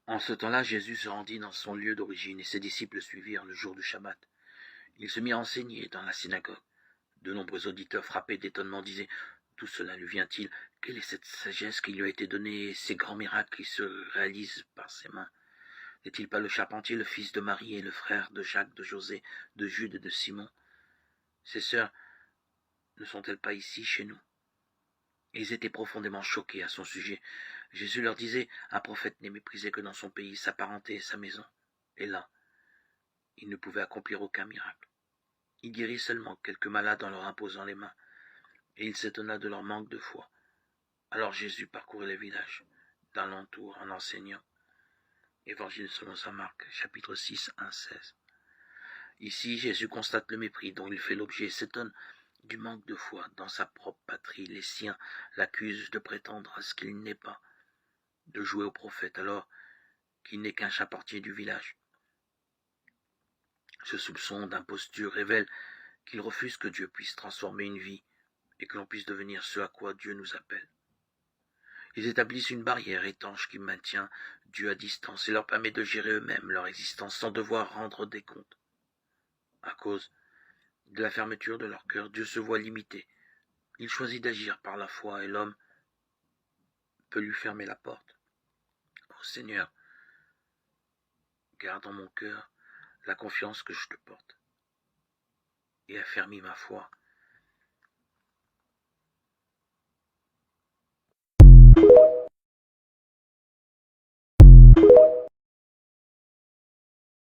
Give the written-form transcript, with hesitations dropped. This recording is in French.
En ce temps-là, Jésus se rendit dans son lieu d'origine et ses disciples le suivirent le jour du Shabbat. Il se mit à enseigner dans la synagogue. De nombreux auditeurs frappés d'étonnement disaient « D'où cela lui vient-il? Quelle est cette sagesse qui lui a été donnée et ces grands miracles qui se réalisent par ses mains? N'est-il pas le charpentier, le fils de Marie et le frère de Jacques, de José, de Jude et de Simon? Ses sœurs ne sont-elles pas ici chez nous ?» Et ils étaient profondément choqués à son sujet. Jésus leur disait « Un prophète n'est méprisé que dans son pays, sa parenté et sa maison. » Et là, il ne pouvait accomplir aucun miracle. Il guérit seulement quelques malades en leur imposant les mains, et il s'étonna de leur manque de foi. Alors Jésus parcourait les villages d'alentour en enseignant. Évangile selon saint Marc, chapitre 6, 1-16. Ici, Jésus constate le mépris dont il fait l'objet et s'étonne du manque de foi dans sa propre patrie. Les siens l'accusent de prétendre à ce qu'il n'est pas, de jouer au prophète alors qu'il n'est qu'un charpentier du village. Ce soupçon d'imposture révèle qu'il refuse que Dieu puisse transformer une vie et que l'on puisse devenir ce à quoi Dieu nous appelle. Ils établissent une barrière étanche qui maintient Dieu à distance et leur permet de gérer eux-mêmes leur existence sans devoir rendre des comptes. À cause de la fermeture de leur cœur, Dieu se voit limité. Il choisit d'agir par la foi et l'homme peut lui fermer la porte. Ô Seigneur, garde en mon cœur la confiance que je te porte et affermis ma foi